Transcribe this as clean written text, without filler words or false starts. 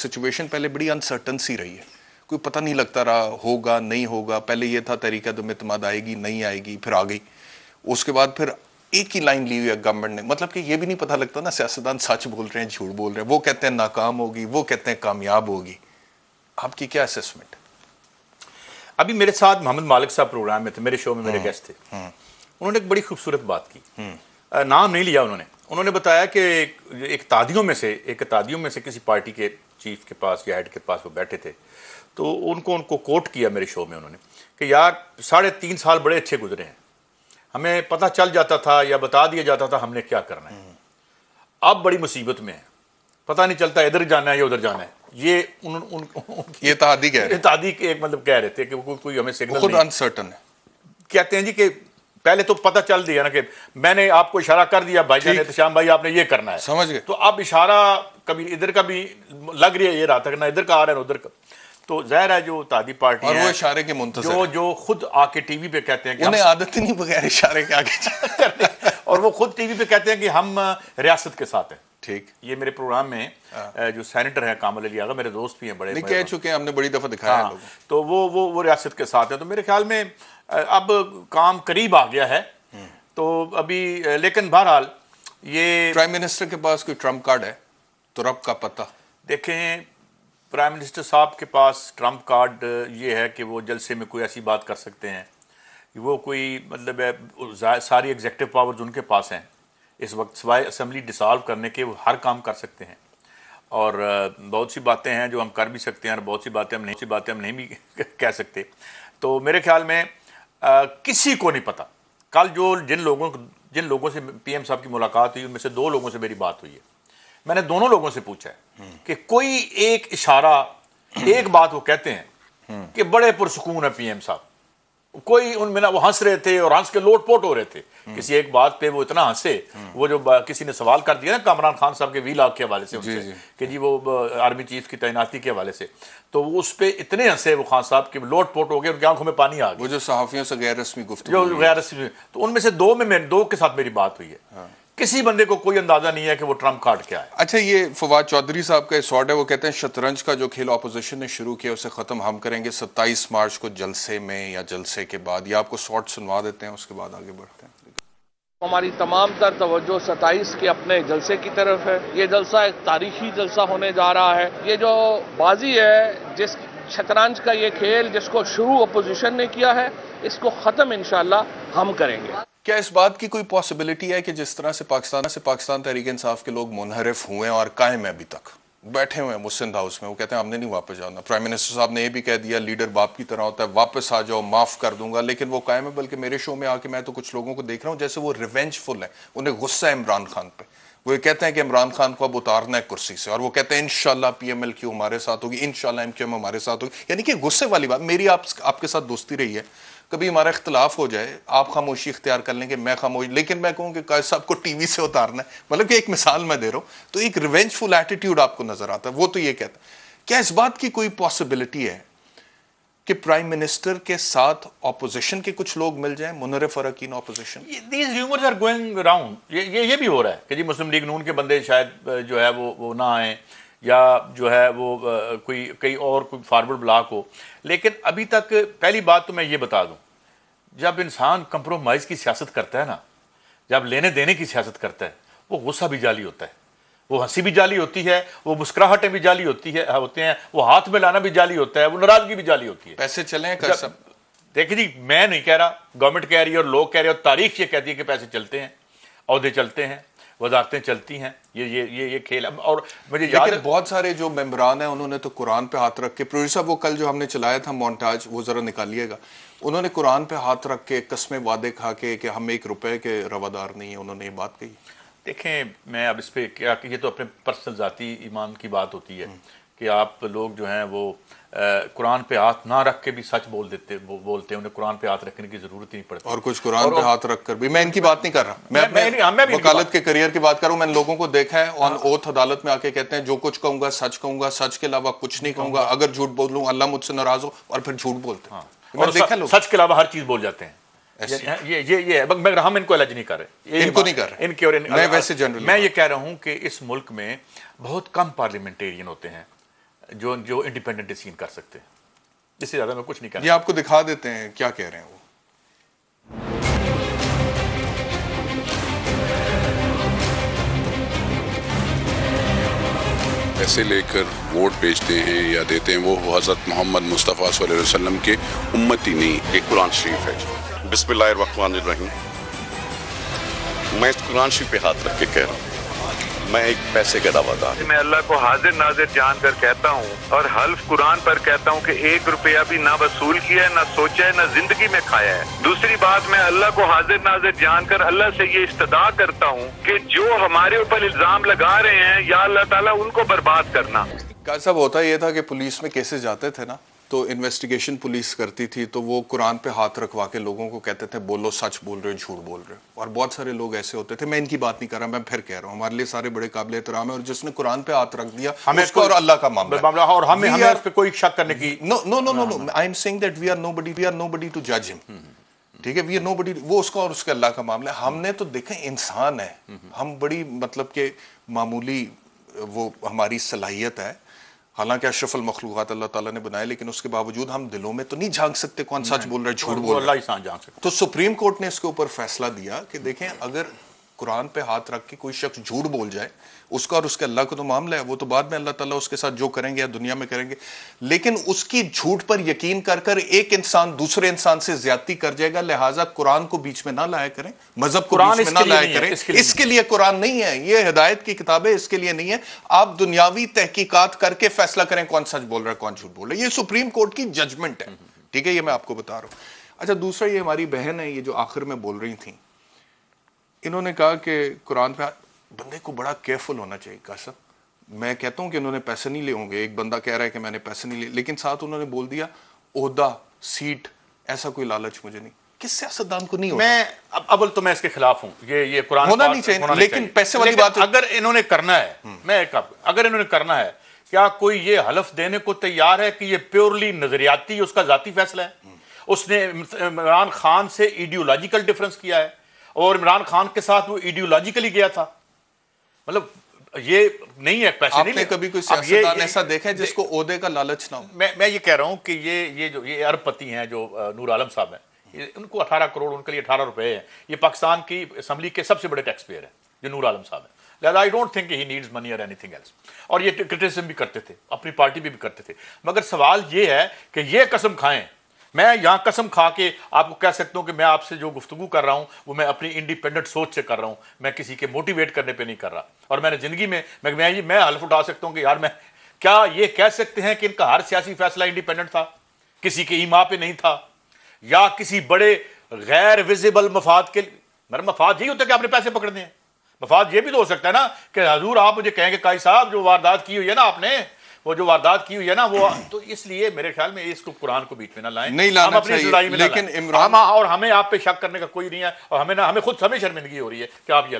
Situation पहले बड़ी uncertain सी रही है, कोई पता नहीं लगता रहा होगा नहीं होगा। पहले ये था तरीका दम इत्मीनान आएगी नहीं आएगी, फिर आ गई। उसके बाद फिर एक ही लाइन ली हुई है गवर्नमेंट ने, मतलब कि ये भी नहीं पता लगता ना सियासतदान सच बोल रहे हैं झूठ बोल रहे हैं। वो कहते हैं नाकाम होगी, वो कहते हैं कामयाब होगी। आपकी क्या असेसमेंट? अभी मेरे साथ मोहम्मद मालिक साहब प्रोग्राम में थे, मेरे शो में मेरे गेस्ट थे। उन्होंने एक बड़ी खूबसूरत बात की, नाम नहीं लिया उन्होंने बताया कि एक तादियों में से किसी पार्टी के चीफ के पास या हेड के पास वो बैठे थे, तो उनको कोट किया मेरे शो में उन्होंने कि यार 3.5 साल बड़े अच्छे गुजरे हैं, हमें पता चल जाता था या बता दिया जाता था हमने क्या करना है, अब बड़ी मुसीबत में है, पता नहीं चलता इधर जाना है या उधर जाना है। ये तादी एक मतलब कह रहे थे कि कोई हमें सिग्नल खुद अनसर्टन है। कहते हैं जी कि पहले तो पता चल दिया ना कि मैंने आपको इशारा कर दिया भाईजान एहतशाम भाई आपने ये करना है, समझ गए। तो अब इशारा कभी इधर का भी लग रही है, ये रहा था कि ना इधर का आ रहा है ना उधर का। तो जाहिर है जो तादी पार्टी और वो इशारे के मुंतज़िर जो खुद आके टीवी पे कहते हैं कि उन्हें आदत ही नहीं बगैर इशारे के आगे और वो खुद टीवी पे कहते हैं कि हम रियासत के साथ हैं। ठीक, ये मेरे प्रोग्राम में जो सेनेटर है कामल अली आगा, मेरे दोस्त भी हैं, बड़े कह चुके हैं, हमने बड़ी दफा दिखाया है। तो वो रियासत के साथ है। तो मेरे ख्याल में अब काम करीब आ गया है। तो अभी लेकिन बहरहाल ये प्राइम मिनिस्टर के पास कोई ट्रम्प कार्ड है तो रब का पता। देखें, प्राइम मिनिस्टर साहब के पास ट्रम्प कार्ड ये है कि वो जलसे में कोई ऐसी बात कर सकते हैं, वो कोई मतलब है सारी एग्जेक्टिव पावर्स उनके पास हैं इस वक्त, सिवाय असेंबली डिसॉल्व करने के वो हर काम कर सकते हैं। और बहुत सी बातें हैं जो हम कर भी सकते हैं और बहुत सी बातें हम नहीं भी कह सकते। तो मेरे ख्याल में किसी को नहीं पता। कल जिन लोगों से पीएम साहब की मुलाकात हुई उनमें से 2 लोगों से मेरी बात हुई है। मैंने दोनों लोगों से पूछा है कि कोई एक इशारा, एक बात वो कहते हैं कि बड़े पुरसुकून है पीएम साहब, कोई उनमें ना वो हंस रहे थे और हंस के लोटपोट हो रहे थे। किसी एक बात पे वो इतना हंसे, वो जो किसी ने सवाल कर दिया ना इमरान खान साहब के वीलाग के हवाले से उनसे कि जी वो आर्मी चीफ की तैनाती के हवाले से, तो वो उस पे इतने हंसे वो खान साहब के लोटपोट हो गए, उनकी आंखों में पानी आ गया। वो जो सहाफियों से गैर रस्मी गुफ्तगू, जो गैर रस्मी, तो उनमें से 2 के साथ मेरी बात हुई है। किसी बंदे को कोई अंदाजा नहीं है कि वो ट्रम्प कार्ड क्या है। अच्छा, ये फवाद चौधरी साहब का शॉट है, वो कहते हैं शतरंज का जो खेल अपोजिशन ने शुरू किया उसे खत्म हम करेंगे 27 मार्च को जलसे में या जलसे के बाद। या आपको शॉट सुनवा देते हैं, उसके बाद आगे बढ़ते हैं। हमारी तमाम तर तवज्जो 27 के अपने जलसे की तरफ है। ये जलसा एक तारीखी जलसा होने जा रहा है। ये जो बाजी है, जिस शतरंज का ये खेल जिसको शुरू अपोजिशन ने किया है, इसको खत्म इंशाअल्लाह हम करेंगे। क्या इस बात की कोई पॉसिबिलिटी है कि जिस तरह से पाकिस्तान तहरीक इंसाफ के लोग मुनहरिफ हुए और कायम है, अभी तक बैठे हुए हैं वो सिंध हाउस में, वो कहते हैं हमने नहीं वापस जाना। प्राइम मिनिस्टर साहब ने ये भी कह दिया लीडर बाप की तरह होता है, वापस आ जाओ माफ कर दूंगा, लेकिन वो कायम है। बल्कि मेरे शो में आके मैं तो कुछ लोगों को देख रहा हूँ जैसे वो रिवेंजफुल है, उन्हें गुस्सा है इमरान खान पे। वो ये कहते हैं कि इमरान खान को अब उतारना है कुर्सी से, और वो कहते हैं इंशाल्लाह PMLQ हमारे साथ होगी, इंशाल्लाह MQM हमारे साथ होगी। यानी कि गुस्से वाली बात। मेरी आपके साथ दोस्ती रही है, कभी हमारा इख्तलाफ हो जाए, आप खामोशी इख्तियार कर लेंगे, मैं खामोशी, लेकिन मैं कहूँ कि कायद साहब को टीवी से उतारना है, मतलब कि एक मिसाल मैं दे रहा हूँ, तो एक रिवेंजफुल एटीट्यूड आपको नजर आता है। वो तो ये कहता है, क्या इस बात की कोई पॉसिबिलिटी है कि प्राइम मिनिस्टर के साथ ऑपोजिशन के कुछ लोग मिल जाएं, मुनहरिफ और akin opposition? These rumors are going around। ये भी हो रहा है कि जी मुस्लिम लीग नून के बंदे शायद जो है वो ना आए, या जो है वो कोई फॉरवर्ड ब्लॉक हो। लेकिन अभी तक पहली बात तो मैं ये बता दूं, जब इंसान कंप्रोमाइज़ की सियासत करता है ना, जब लेने देने की सियासत करता है, वो गुस्सा भी जाली होता है, वो हंसी भी जाली होती है, वो मुस्कुराहटें भी जाली होते हैं, वो हाथ में लाना भी जाली होता है, वो नाराजगी भी जाली होती है। पैसे चले हैं सब। देखिए जी, मैं नहीं कह रहा, गवर्नमेंट कह रही है और लोग कह रहे हैं और तारीख ये कहती है कि पैसे चलते हैं, औहदे चलते हैं, वजारतें चलती हैं, ये खेल। और मुझे याद है बहुत सारे जो मेंबरान हैं उन्होंने तो कुरान पे हाथ रख के, प्रोड्यूसर साहब वो कल जो हमने चलाया था मोन्टाज, वो जरा निकालिएगा, उन्होंने कुरान पे हाथ रख के कस्में वादे खा के कि हम 1 रुपए के रवादार नहीं है, उन्होंने ये बात कही। देखें, मैं अब इस पर क्या कि ये तो अपने पर्सनल जाती ईमान की बात होती है कि आप लोग जो हैं वो कुरान पे हाथ ना रख के भी सच बोलते हैं, उन्हें कुरान पे हाथ रखने की जरूरत ही नहीं पड़ती। और कुछ कुरान पे हाथ रख कर भी, मैं इनकी बात नहीं कर रहा, मैं अपने वकालत के करियर की बात कर रहा हूं। मैंने लोगों को देखा है ऑन ओथ अदालत में आके कहते हैं जो कुछ कहूंगा, सच के अलावा कुछ नहीं कहूंगा, अगर झूठ बोलूं अल्लाह मुझसे नाराज हो, और फिर झूठ बोलते हैं। और सच के अलावा हर चीज बोल जाते हैं। ये हम इनको एलर्जी नहीं कर रहे, इनको नहीं कर रहे, इनके और मैं वैसे जनरल मैं ये कह रहा हूं कि इस मुल्क में बहुत कम पार्लियामेंटेरियन होते हैं जो इंडिपेंडेंट डिसीजन कर सकते हैं। इससे ज़्यादा मैं कुछ नहीं कहना। ये आपको दिखा देते हैं क्या कह रहे हैं वो। पैसे लेकर वोट बेचते हैं या देते हैं, वो हज़रत मोहम्मद मुस्तफ़ा सल्लल्लाहु अलैहि वसल्लम के उम्मती नहीं। ये कुरान शरीफ है। बिस्मिल्लाहिर्रहमानिर्रहीम। मैं इस कुरान शरीफ पे हाथ रख के कह रहा हूँ, मैं एक पैसे का दावादार। मैं अल्लाह को हाजिर नाजिर जानकर कहता हूँ और हल्फ कुरान पर कहता हूँ कि 1 रुपया भी ना वसूल किया है, ना सोचा है, ना जिंदगी में खाया है। दूसरी बात, मैं अल्लाह को हाजिर नाजिर जानकर अल्लाह से ये इस्तदा करता हूँ कि जो हमारे ऊपर इल्जाम लगा रहे हैं, या अल्लाह ताला उनको बर्बाद करना। क्या सब होता ये था कि पुलिस में केसेस जाते थे ना, तो इन्वेस्टिगेशन पुलिस करती थी, तो वो कुरान पे हाथ रखवा के लोगों को कहते थे बोलो सच बोल रहे हो, झूठ बोल रहे हो। और बहुत सारे लोग ऐसे होते थे, मैं इनकी बात नहीं कर रहा, मैं फिर कह रहा हूँ, हमारे लिए सारे बड़े काबिल एहतराम है, और जिसने कुरान पे हाथ रख दिया हमें उसको और अल्लाह का मामला और हमें उस पे कोई शक करने की no I am saying that we are nobody to जज हिम। ठीक है, वी आर नोबडी, वो उसका और उसके अल्लाह का मामला है। हमने तो देखें इंसान है, हम बड़ी मतलब के मामूली वो हमारी सलाहियत है, हालांकि अशरफुल मखलूकात अल्लाह ताला ने बनाए, लेकिन उसके बावजूद हम दिलों में तो नहीं झांक सकते कौन सच बोल रहा है झूठ बोल रहा है। तो सुप्रीम कोर्ट ने इसके ऊपर फैसला दिया कि देखें अगर कुरान पे हाथ रख के कोई शख्स झूठ बोल जाए, उसका और उसके अल्लाह का तो मामला है, वो तो बाद में अल्लाह ताला उसके साथ जो करेंगे या दुनिया में करेंगे, लेकिन उसकी झूठ पर यकीन कर कर एक इंसान दूसरे इंसान से ज्यादती कर जाएगा। लिहाजा कुरान को बीच में ना लाया करें, मजहब को बीच में ना लाया करें, इसके लिए कुरान नहीं है, ये हिदायत की किताब है, इसके लिए नहीं है। आप दुनियावी तहकीकात करके फैसला करें कौन सच बोल रहा है कौन झूठ बोल रहा है, ये सुप्रीम कोर्ट की जजमेंट है। ठीक है, ये मैं आपको बता रहा हूं। अच्छा, दूसरा, ये हमारी बहन है, ये जो आखिर में बोल रही थी, इन्होंने कहा कि कुरान पे बंदे को बड़ा केयरफुल होना चाहिए। कसम, मैं कहता हूं कि इन्होंने पैसे नहीं लिए होंगे, एक बंदा कह रहा है कि मैंने पैसे नहीं लिए, लेकिन साथ उन्होंने बोल दिया ओहदा, सीट, ऐसा कोई लालच मुझे नहीं। किस सियासतदान को नहीं होता? मैं अव्वल तो मैं इसके खिलाफ हूं, ये कुरान होना नहीं चाहिए, लेकिन पैसे वाली बात अगर इन्होंने करना है, अगर इन्होंने करना है, क्या कोई ये हलफ देने को तैयार है कि ये प्योरली नजरियाती उसका जाती फैसला है? उसने इमरान खान से आइडियोलॉजिकल डिफरेंस किया है और इमरान खान के साथ वो आइडियोलॉजिकल गया था। मतलब ये नहीं है, पैसे आपने नहीं। कभी कोई सियासतदान ऐसा देखा है जिसको ओहदे का लालच ना हो? मैं ये कह रहा हूं कि ये अरबपति हैं जो नूर आलम साहब हैं, उनको 18 करोड़ उनके लिए 18 रुपए है। ये पाकिस्तान की असेंबली के सबसे बड़े टैक्स पेयर है जो नूर आलम साहब है। लिहाजा I don't think he needs money और एनीथिंग एल्स। और ये क्रिटिसिज्म भी करते थे, अपनी पार्टी भी करते थे। मगर सवाल ये है कि ये कसम खाएं, मैं यहां कसम खा के आपको कह सकता हूं कि मैं आपसे जो गुफ्तगू कर रहा हूं वो मैं अपनी इंडिपेंडेंट सोच से कर रहा हूं, मैं किसी के मोटिवेट करने पे नहीं कर रहा। और मैंने जिंदगी में मैं हल्फ उठा सकता हूं कि यार, मैं क्या ये कह सकते हैं कि इनका हर सियासी फैसला इंडिपेंडेंट था, किसी के ईमा पे नहीं था, या किसी बड़े गैर विजिबल मफाद के? मेरा मफाद यही होता है कि आपने पैसे पकड़ने हैं। मफाद ये भी तो हो सकता है ना कि हजूर आप मुझे कहेंगे काई साहब जो वारदात की हुई है ना, आपने वो जो वारदात की हुई है ना, वो तो इसलिए मेरे ख्याल में इसको कुरान को बीच में ना लाएं, नहीं लाना चाहिए, में लेकिन इमरान और हमें आप पे शक करने का कोई नहीं है, और हमें खुद हमें शर्मिंदगी हो रही है कि आप ये